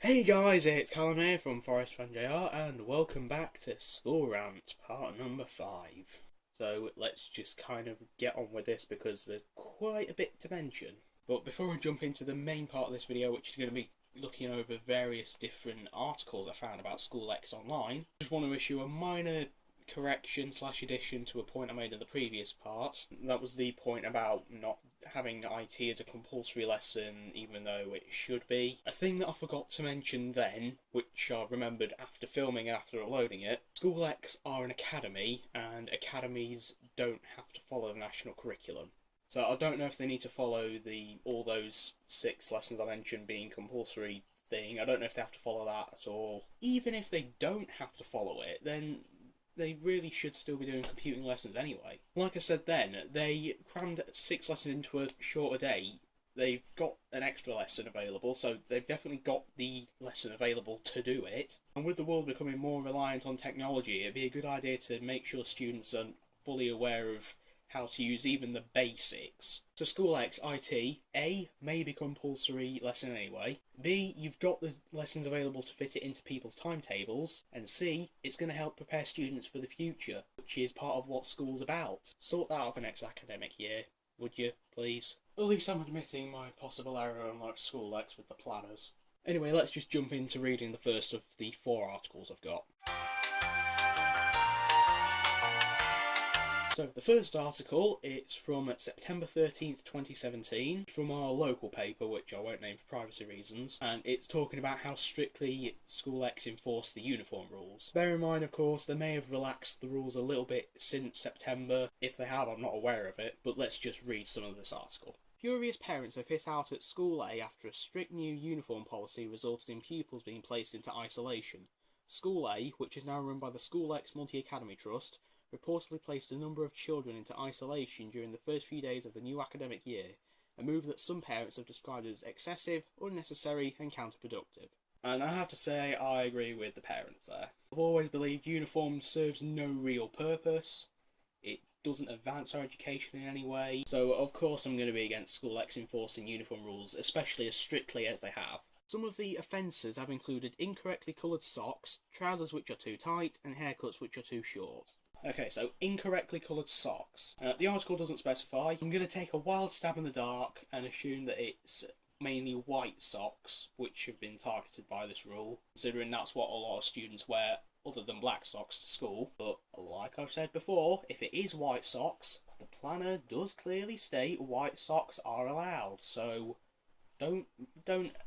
Hey guys, it's Callum here from forestfanjr and welcome back to School Rant, part number 5. So let's just kind of get on with this because there's quite a bit to mention. But before we jump into the main part of this video, which is going to be looking over various different articles I found about School X online, I just want to issue a minor correction/addition to a point I made in the previous part. That was the point about not having IT as a compulsory lesson, even though it should be. A thing that I forgot to mention then, which I remembered after filming and after uploading it, School X are an academy, and academies don't have to follow the national curriculum. So I don't know if they need to follow all those 6 lessons I mentioned being compulsory thing. I don't know if they have to follow that at all. Even if they don't have to follow it, then they really should still be doing computing lessons anyway. Like I said then, they crammed 6 lessons into a shorter day. They've got an extra lesson available, so they've definitely got the lesson available to do it. And with the world becoming more reliant on technology, it'd be a good idea to make sure students are fully aware of how to use even the basics. So School X IT, A, may be compulsory lesson anyway, B, you've got the lessons available to fit it into people's timetables, and C, it's going to help prepare students for the future, which is part of what school's about. Sort that out for next academic year, would you, please? At least I'm admitting my possible error on like School X with the planners. Anyway, let's just jump into reading the first of the 4 articles I've got. So the first article, it's from September 13th, 2017, from our local paper, which I won't name for privacy reasons, and it's talking about how strictly School X enforce the uniform rules. Bear in mind, of course, they may have relaxed the rules a little bit since September. If they have, I'm not aware of it, but let's just read some of this article. Furious parents have hit out at School A after a strict new uniform policy resulted in pupils being placed into isolation. School A, which is now run by the School X Multi-Academy Trust, reportedly placed a number of children into isolation during the first few days of the new academic year, a move that some parents have described as excessive, unnecessary and counterproductive. And I have to say, I agree with the parents there. I've always believed uniform serves no real purpose. It doesn't advance our education in any way. So of course I'm going to be against School X enforcing uniform rules, especially as strictly as they have. Some of the offences have included incorrectly coloured socks, trousers which are too tight, and haircuts which are too short. Okay, so incorrectly coloured socks. The article doesn't specify. I'm going to take a wild stab in the dark and assume that it's mainly white socks which have been targeted by this rule, considering that's what a lot of students wear other than black socks to school. But like I've said before, if it is white socks, the planner does clearly state white socks are allowed, so don't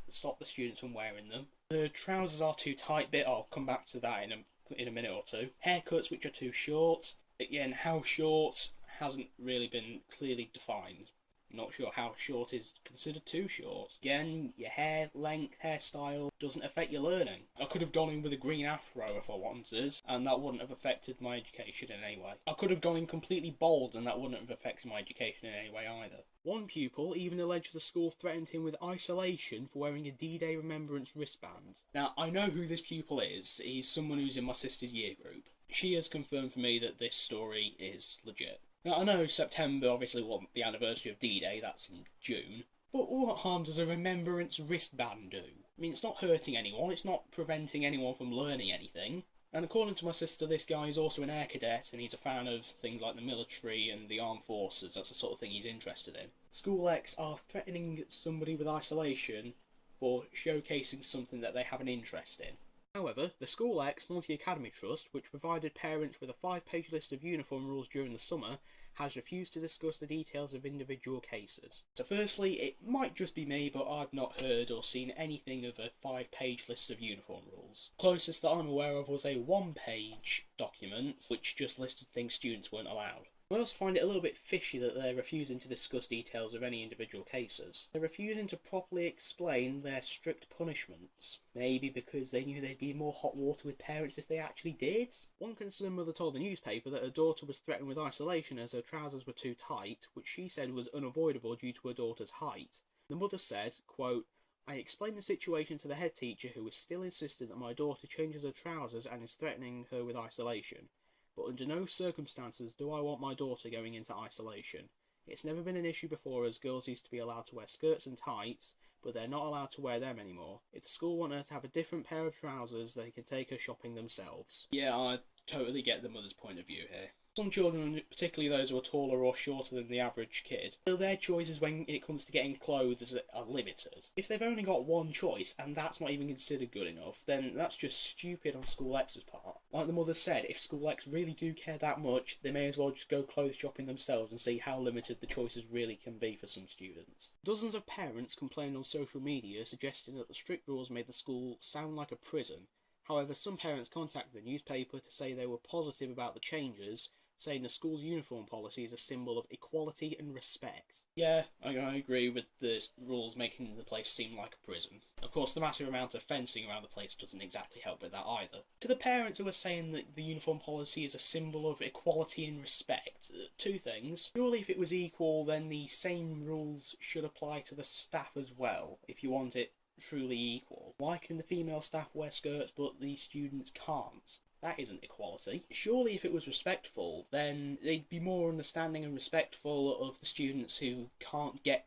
stop the students from wearing them. The trousers are too tight bit, I'll come back to that in a minute or two. Haircuts which are too short. Again, how short hasn't really been clearly defined. I'm not sure how short is considered too short. Again, your hair length, hairstyle doesn't affect your learning. I could have gone in with a green afro if I wanted, and that wouldn't have affected my education in any way. I could have gone in completely bald and that wouldn't have affected my education in any way either. One pupil even alleged the school threatened him with isolation for wearing a D-Day remembrance wristband. Now, I know who this pupil is. He's someone who's in my sister's year group. She has confirmed for me that this story is legit. Now, I know September obviously wasn't the anniversary of D-Day, that's in June, but what harm does a remembrance wristband do? I mean, it's not hurting anyone, it's not preventing anyone from learning anything. And according to my sister, this guy is also an air cadet, and he's a fan of things like the military and the armed forces. That's the sort of thing he's interested in. School X are threatening somebody with isolation for showcasing something that they have an interest in. However, the School X Multi-Academy Trust, which provided parents with a 5-page list of uniform rules during the summer, has refused to discuss the details of individual cases. So firstly, it might just be me, but I've not heard or seen anything of a 5-page list of uniform rules. Closest that I'm aware of was a 1-page document, which just listed things students weren't allowed. I also find it a little bit fishy that they're refusing to discuss details of any individual cases. They're refusing to properly explain their strict punishments. Maybe because they knew they'd be in more hot water with parents if they actually did? One concerned mother told the newspaper that her daughter was threatened with isolation as her trousers were too tight, which she said was unavoidable due to her daughter's height. The mother said, quote, "I explained the situation to the head teacher who was still insistent that my daughter changes her trousers and is threatening her with isolation. But under no circumstances do I want my daughter going into isolation. It's never been an issue before as girls used to be allowed to wear skirts and tights, but they're not allowed to wear them anymore. If the school want her to have a different pair of trousers, they can take her shopping themselves. Yeah, I totally get the mother's point of view here. Some children, particularly those who are taller or shorter than the average kid, feel their choices when it comes to getting clothes are limited. If they've only got one choice, and that's not even considered good enough, then that's just stupid on School X's part. Like the mother said, if School X really do care that much, they may as well just go clothes shopping themselves and see how limited the choices really can be for some students. Dozens of parents complained on social media, suggesting that the strict rules made the school sound like a prison. However, some parents contacted the newspaper to say they were positive about the changes, saying the school's uniform policy is a symbol of equality and respect. Yeah, I agree with the rules making the place seem like a prison. Of course, the massive amount of fencing around the place doesn't exactly help with that either. To the parents who are saying that the uniform policy is a symbol of equality and respect, two things. Surely if it was equal, then the same rules should apply to the staff as well, if you want it truly equal. Why can the female staff wear skirts but the students can't? That isn't equality. Surely if it was respectful, then they'd be more understanding and respectful of the students who can't get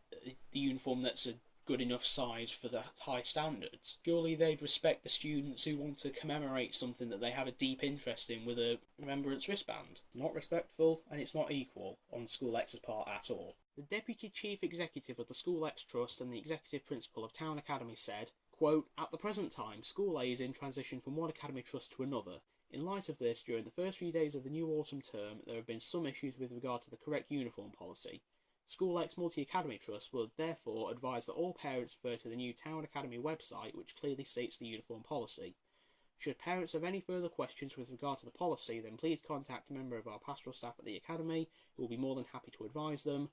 the uniform that's a good enough size for the high standards. Surely they'd respect the students who want to commemorate something that they have a deep interest in with a remembrance wristband. Not respectful, and it's not equal on School X's part at all. The Deputy Chief Executive of the School X Trust and the Executive Principal of Town Academy said, quote, "At the present time, School A is in transition from one academy trust to another. In light of this, during the first few days of the new autumn term, there have been some issues with regard to the correct uniform policy. School X Multi-Academy Trust will therefore advise that all parents refer to the new Town Academy website, which clearly states the uniform policy. Should parents have any further questions with regard to the policy, then please contact a member of our pastoral staff at the Academy, who will be more than happy to advise them.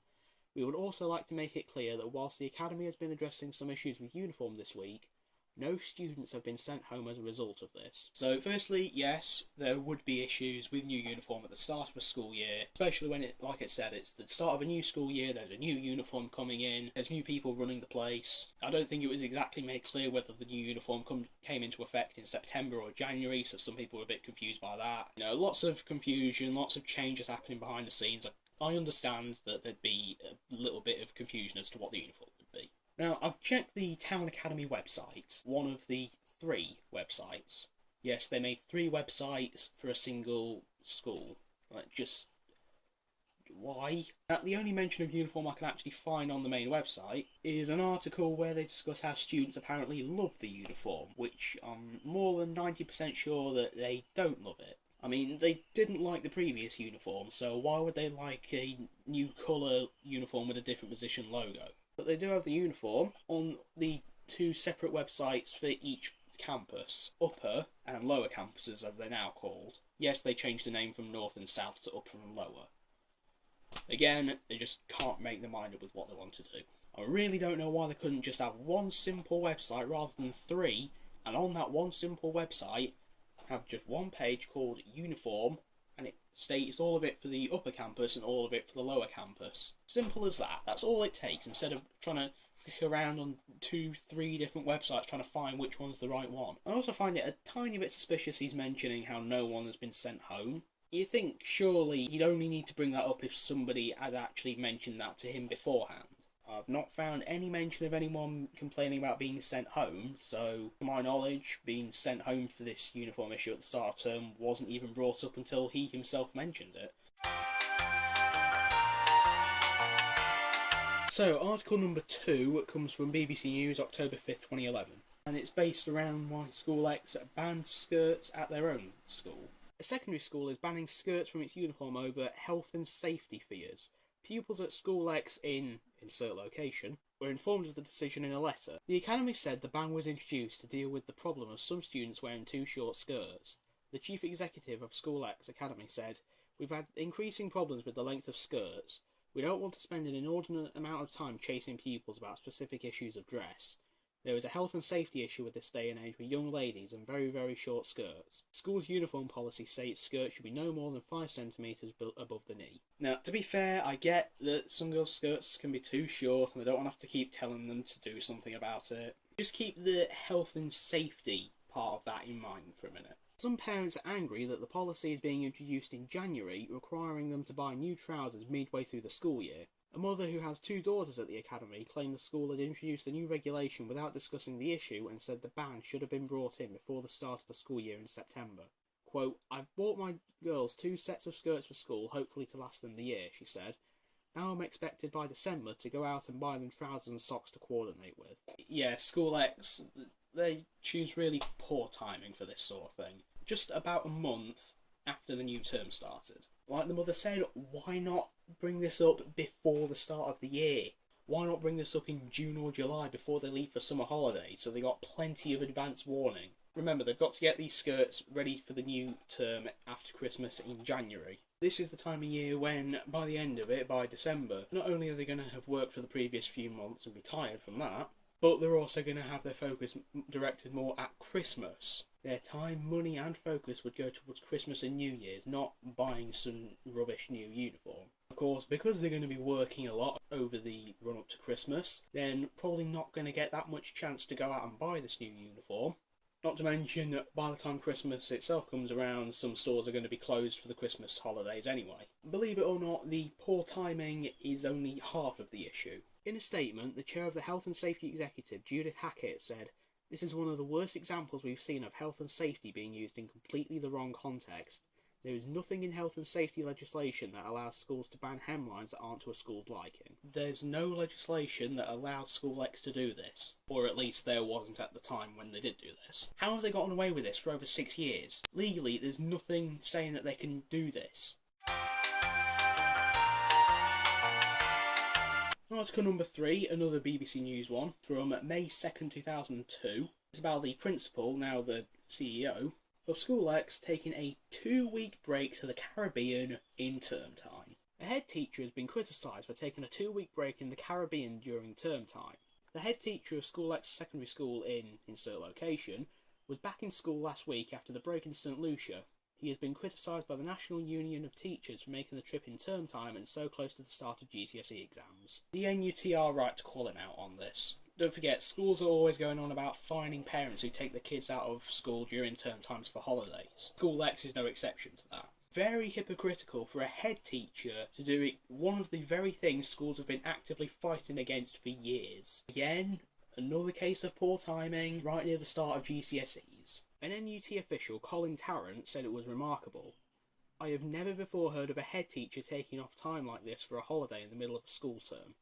We would also like to make it clear that whilst the Academy has been addressing some issues with uniform this week, no students have been sent home as a result of this." So firstly, yes, there would be issues with new uniform at the start of a school year, especially when like it said, it's the start of a new school year, there's a new uniform coming in, there's new people running the place. I don't think it was exactly made clear whether the new uniform came into effect in September or January, so some people were a bit confused by that. You know, lots of confusion, lots of changes happening behind the scenes. I understand that there'd be a little bit of confusion as to what the uniform would be. Now, I've checked the Town Academy website, one of the 3 websites. Yes, they made 3 websites for a single school. Like, just why? Now, the only mention of uniform I can actually find on the main website is an article where they discuss how students apparently love the uniform, which I'm more than 90% sure that they don't love it. I mean, they didn't like the previous uniform, so why would they like a new colour uniform with a different position logo? But they do have the uniform on the 2 separate websites for each campus, upper and lower campuses as they're now called. Yes, they changed the name from north and south to upper and lower. Again, they just can't make their mind up with what they want to do. I really don't know why they couldn't just have one simple website rather than 3, and on that one simple website have just one page called uniform, and it states all of it for the upper campus and all of it for the lower campus. Simple as that. That's all it takes, instead of trying to click around on 2-3 different websites trying to find which one's the right one. I also find it a tiny bit suspicious he's mentioning how no one has been sent home. You think surely he'd only need to bring that up if somebody had actually mentioned that to him beforehand. I've not found any mention of anyone complaining about being sent home, so to my knowledge, being sent home for this uniform issue at the start of term wasn't even brought up until he himself mentioned it. So, article number 2 comes from BBC News, October 5th, 2011, and it's based around why School X banned skirts at their own school. A secondary school is banning skirts from its uniform over health and safety fears. Pupils at School X in insert location were informed of the decision in a letter. The Academy said the ban was introduced to deal with the problem of some students wearing too short skirts. The Chief Executive of School X Academy said, "We've had increasing problems with the length of skirts. We don't want to spend an inordinate amount of time chasing pupils about specific issues of dress. There is a health and safety issue with this day and age with young ladies and very, very short skirts. School's uniform policy states skirts should be no more than 5 centimetres above the knee." Now, to be fair, I get that some girls' skirts can be too short and I don't want to have to keep telling them to do something about it. Just keep the health and safety part of that in mind for a minute. Some parents are angry that the policy is being introduced in January, requiring them to buy new trousers midway through the school year. A mother who has 2 daughters at the academy claimed the school had introduced the new regulation without discussing the issue and said the ban should have been brought in before the start of the school year in September. Quote, "I've bought my girls 2 sets of skirts for school, hopefully to last them the year," she said. "Now I'm expected by December to go out and buy them trousers and socks to coordinate with." Yeah, School X, they choose really poor timing for this sort of thing. Just about a month after the new term started. Like the mother said, why not bring this up before the start of the year? Why not bring this up in June or July before they leave for summer holidays, so they got plenty of advance warning? Remember, they've got to get these skirts ready for the new term after Christmas in January. This is the time of year when, by the end of it, by December, not only are they going to have worked for the previous few months and be tired from that, but they're also going to have their focus directed more at Christmas. Their time, money and focus would go towards Christmas and New Year's, not buying some rubbish new uniform. Of course, because they're going to be working a lot over the run-up to Christmas, then probably not going to get that much chance to go out and buy this new uniform. Not to mention that by the time Christmas itself comes around, some stores are going to be closed for the Christmas holidays anyway. Believe it or not, the poor timing is only half of the issue. In a statement, the chair of the Health and Safety Executive, Judith Hackett, said, "This is one of the worst examples we've seen of health and safety being used in completely the wrong context. There is nothing in health and safety legislation that allows schools to ban hemlines that aren't to a school's liking." There's no legislation that allowed School X to do this. Or at least there wasn't at the time when they did do this. How have they gotten away with this for over 6 years? Legally, there's nothing saying that they can do this. Article number 3, another BBC News one, from May 2nd, 2002. It's about the principal, now the CEO, of School X taking a 2-week break to the Caribbean in term time. A head teacher has been criticised for taking a 2-week break in the Caribbean during term time. The head teacher of School X secondary school in insert location was back in school last week after the break in St Lucia. He has been criticised by the National Union of Teachers for making the trip in term time and so close to the start of GCSE exams. The NUT are right to call him out on this. Don't forget, schools are always going on about fining parents who take their kids out of school during term times for holidays. School X is no exception to that. Very hypocritical for a head teacher to do one of the very things schools have been actively fighting against for years. Again, another case of poor timing right near the start of GCSEs. An NUT official, Colin Tarrant, said it was remarkable. "I have never before heard of a head teacher taking off time like this for a holiday in the middle of a school term.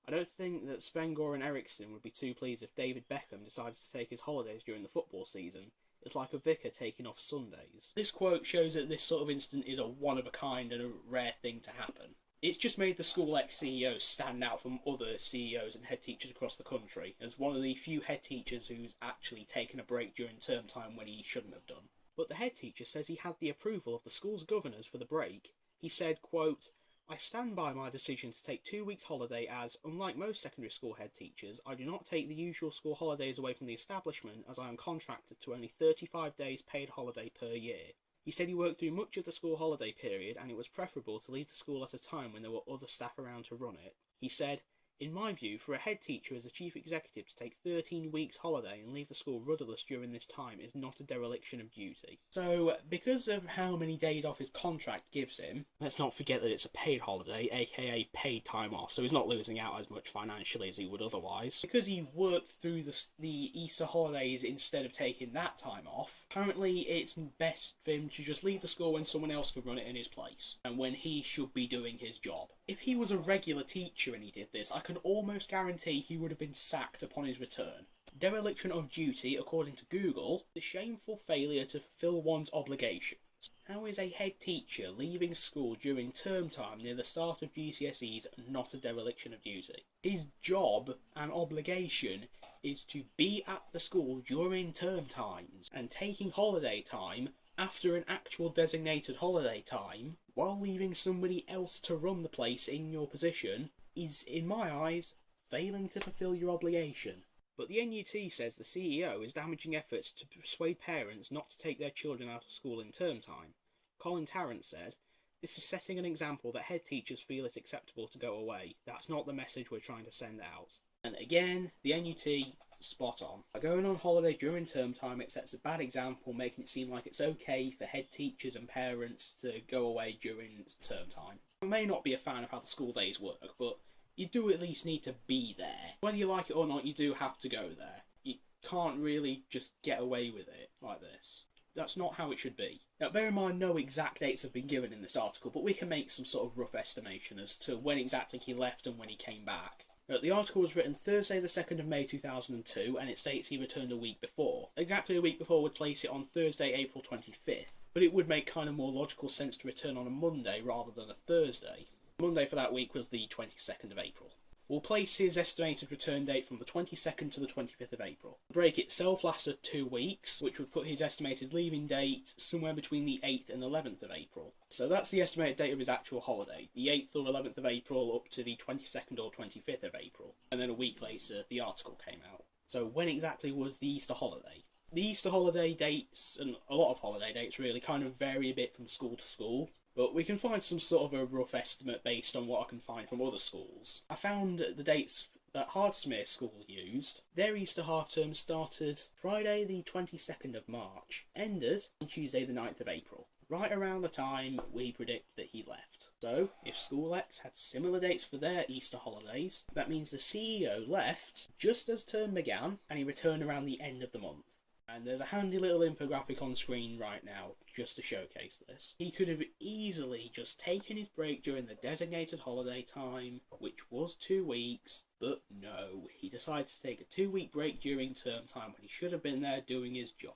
I don't think that Sven-Göran and Eriksson would be too pleased if David Beckham decided to take his holidays during the football season. It's like a vicar taking off Sundays." This quote shows that this sort of incident is a one-of-a-kind and a rare thing to happen. It's just made the School X CEO stand out from other CEOs and head teachers across the country as one of the few head teachers who's actually taken a break during term time when he shouldn't have done. But the head teacher says he had the approval of the school's governors for the break. He said, quote, "I stand by my decision to take 2 weeks holiday as, unlike most secondary school head teachers, I do not take the usual school holidays away from the establishment as I am contracted to only 35 days paid holiday per year." He said he worked through much of the school holiday period and it was preferable to leave the school at a time when there were other staff around to run it. He said, "In my view, for a head teacher as a chief executive to take 13 weeks holiday and leave the school rudderless during this time is not a dereliction of duty." So, because of how many days off his contract gives him, let's not forget that it's a paid holiday, aka paid time off, so he's not losing out as much financially as he would otherwise. Because he worked through the Easter holidays instead of taking that time off, apparently it's best for him to just leave the school when someone else can run it in his place, and when he should be doing his job. If he was a regular teacher and he did this, I can almost guarantee he would have been sacked upon his return. Dereliction of duty, according to Google, the shameful failure to fulfil one's obligations. How is a head teacher leaving school during term time near the start of GCSEs not a dereliction of duty? His job and obligation is to be at the school during term times, and taking holiday time after an actual designated holiday time, while leaving somebody else to run the place in your position, is, in my eyes, failing to fulfil your obligation. But the NUT says the CEO is damaging efforts to persuade parents not to take their children out of school in term time. Colin Tarrant said, "This is setting an example that head teachers feel it acceptable to go away. That's not the message we're trying to send out." And again, the NUT, spot on. By going on holiday during term time, it sets a bad example, making it seem like it's okay for head teachers and parents to go away during term time. I may not be a fan of how the school days work, but you do at least need to be there. Whether you like it or not, you do have to go there. You can't really just get away with it like this. That's not how it should be. Now, bear in mind, no exact dates have been given in this article, but we can make some sort of rough estimation as to when exactly he left and when he came back. Now, the article was written Thursday the 2nd of May 2002, and it states he returned a week before. Exactly a week before would place it on Thursday, April 25th, but it would make kind of more logical sense to return on a Monday rather than a Thursday. Monday for that week was the 22nd of April. We'll place his estimated return date from the 22nd to the 25th of April. The break itself lasted 2 weeks, which would put his estimated leaving date somewhere between the 8th and 11th of April. So that's the estimated date of his actual holiday, the 8th or 11th of April up to the 22nd or 25th of April. And then a week later, the article came out. So when exactly was the Easter holiday? The Easter holiday dates, and a lot of holiday dates really, kind of vary a bit from school to school. But we can find some sort of a rough estimate based on what I can find from other schools. I found the dates that Hardsmere School used. Their Easter half term started Friday the 22nd of March, ended on Tuesday the 9th of April, right around the time we predict that he left. So, if School X had similar dates for their Easter holidays, that means the CEO left just as term began, and he returned around the end of the month. And there's a handy little infographic on screen right now just to showcase this. He could have easily just taken his break during the designated holiday time, which was 2 weeks, but no, he decided to take a 2-week break during term time when he should have been there doing his job.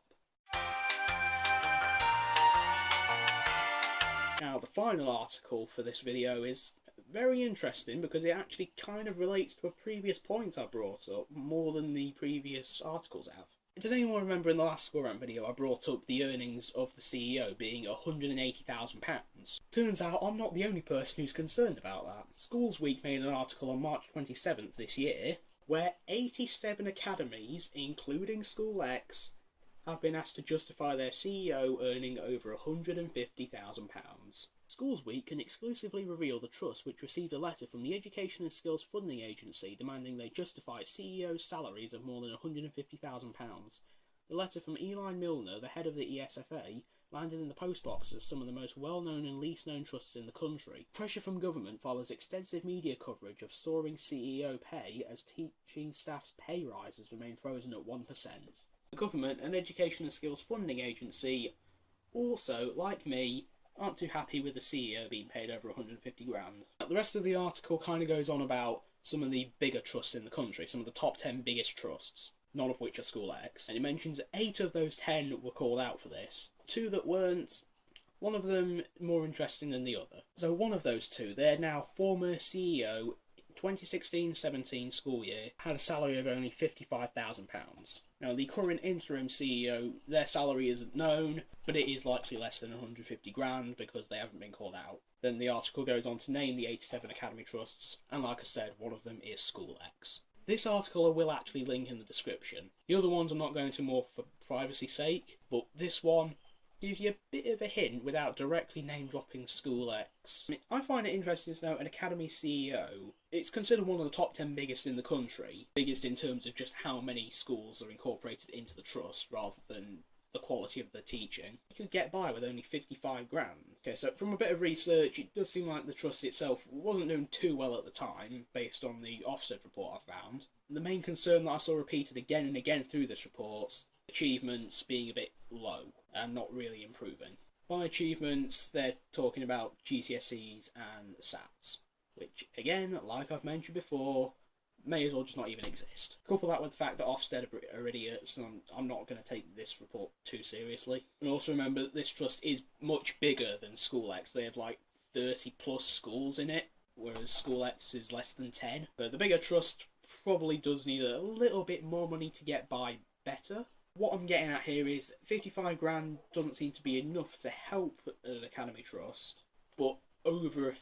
Now, the final article for this video is very interesting because it actually kind of relates to a previous point I brought up more than the previous articles have. Does anyone remember in the last School Rant video I brought up the earnings of the CEO being £180,000? Turns out I'm not the only person who's concerned about that. Schools Week made an article on March 27th this year where 87 academies, including School X, have been asked to justify their CEO earning over £150,000. Schools Week can exclusively reveal the trust which received a letter from the Education and Skills Funding Agency demanding they justify CEOs' salaries of more than £150,000. The letter from Eli Milner, the head of the ESFA, landed in the postbox of some of the most well-known and least-known trusts in the country. Pressure from government follows extensive media coverage of soaring CEO pay as teaching staff's pay rises remain frozen at 1%. The government and Education and Skills Funding Agency also, like me, aren't too happy with the CEO being paid over 150 grand. Now, the rest of the article kind of goes on about some of the bigger trusts in the country, some of the top 10 biggest trusts, none of which are School X, and it mentions 8 of those 10 were called out for this. 2 that weren't, one of them more interesting than the other. So one of those 2, their now former CEO, 2016-17 school year, had a salary of only £55,000. Now, the current interim CEO, their salary isn't known, but it is likely less than 150 grand because they haven't been called out. Then the article goes on to name the 87 academy trusts, and like I said, one of them is School X. This article I will actually link in the description. The other ones I'm not going to more for privacy's sake, but this one gives you a bit of a hint without directly name-dropping School X. I find it interesting to know an academy CEO, it's considered one of the top 10 biggest in the country, biggest in terms of just how many schools are incorporated into the trust rather than the quality of the teaching. You could get by with only 55 grand. Okay, so from a bit of research, it does seem like the trust itself wasn't doing too well at the time, based on the Ofsted report I found. The main concern that I saw repeated again and again through this report, achievements being a bit low and not really improving. By achievements, they're talking about GCSEs and SATs, which, again, like I've mentioned before, may as well just not even exist. Couple that with the fact that Ofsted are idiots, and I'm not going to take this report too seriously. And also remember that this trust is much bigger than School X. They have like 30 plus schools in it, whereas School X is less than 10. But the bigger trust probably does need a little bit more money to get by better. What I'm getting at here is 55 grand doesn't seem to be enough to help an academy trust, but over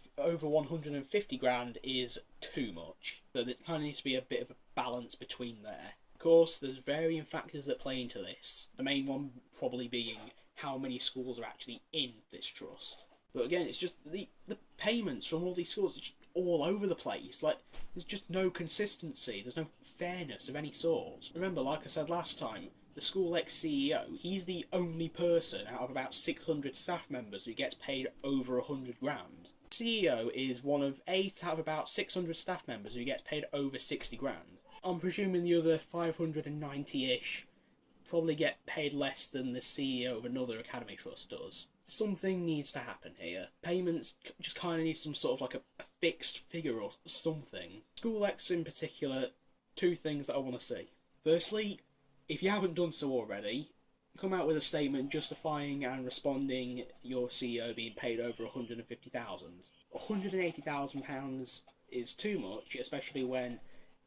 150 grand is too much. So there kind of needs to be a bit of a balance between there. Of course, there's varying factors that play into this. The main one probably being how many schools are actually in this trust. But again, it's just the payments from all these schools are just all over the place. Like, there's just no consistency. There's no fairness of any sort. Remember, like I said last time, the School X CEO, he's the only person out of about 600 staff members who gets paid over 100 grand. CEO is one of 8 out of about 600 staff members who gets paid over 60 grand. I'm presuming the other 590-ish probably get paid less than the CEO of another academy trust does. Something needs to happen here. Payments just kind of need some sort of like a fixed figure or something. School X in particular, 2 things that I want to see. Firstly, if you haven't done so already, come out with a statement justifying and responding your CEO being paid over £150,000. £180,000 is too much, especially when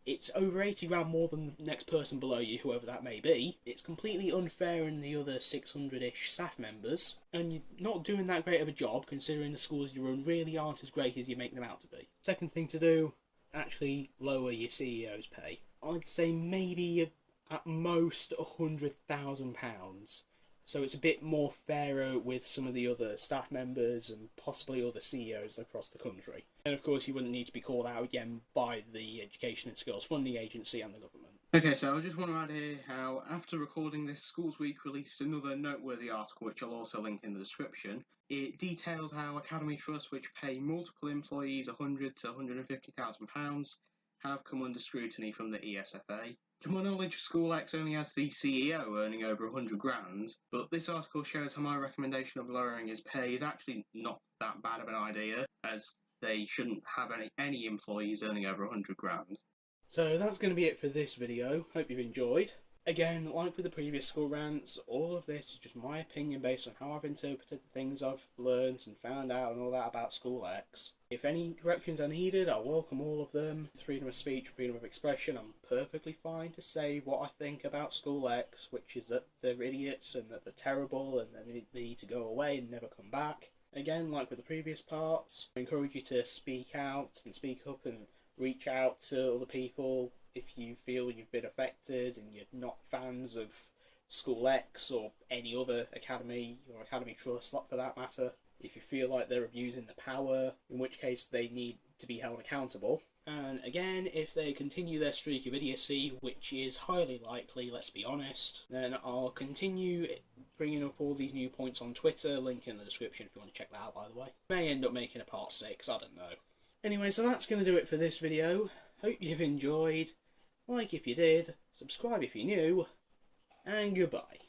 it's over 80 grand more than the next person below you, whoever that may be. It's completely unfair in the other 600-ish staff members, and you're not doing that great of a job considering the schools you run really aren't as great as you make them out to be. Second thing to do, actually lower your CEO's pay. I'd say maybe at most £100,000. So it's a bit more fairer with some of the other staff members and possibly other CEOs across the country. And of course you wouldn't need to be called out again by the Education and Skills Funding Agency and the government. Okay, so I just want to add here how after recording this, Schools Week released another noteworthy article which I'll also link in the description. It details how academy trusts which pay multiple employees £100,000 to £150,000 have come under scrutiny from the ESFA. To my knowledge, School X only has the CEO earning over 100 grand, but this article shows how my recommendation of lowering his pay is actually not that bad of an idea, as they shouldn't have any employees earning over 100 grand. So that's going to be it for this video. Hope you've enjoyed. Again, like with the previous school rants, all of this is just my opinion based on how I've interpreted the things I've learned and found out and all that about School X. If any corrections are needed, I welcome all of them. Freedom of speech, freedom of expression, I'm perfectly fine to say what I think about School X, which is that they're idiots and that they're terrible and that they need to go away and never come back. Again, like with the previous parts, I encourage you to speak out and speak up and reach out to other people if you feel you've been affected and you're not fans of School X or any other academy or academy trust for that matter. If you feel like they're abusing the power, in which case they need to be held accountable. And again, if they continue their streak of idiocy, which is highly likely, let's be honest, then I'll continue bringing up all these new points on Twitter, link in the description if you want to check that out, by the way. May end up making a part 6, I don't know. Anyway, so that's going to do it for this video. Hope you've enjoyed. Like if you did, subscribe if you're new, and goodbye.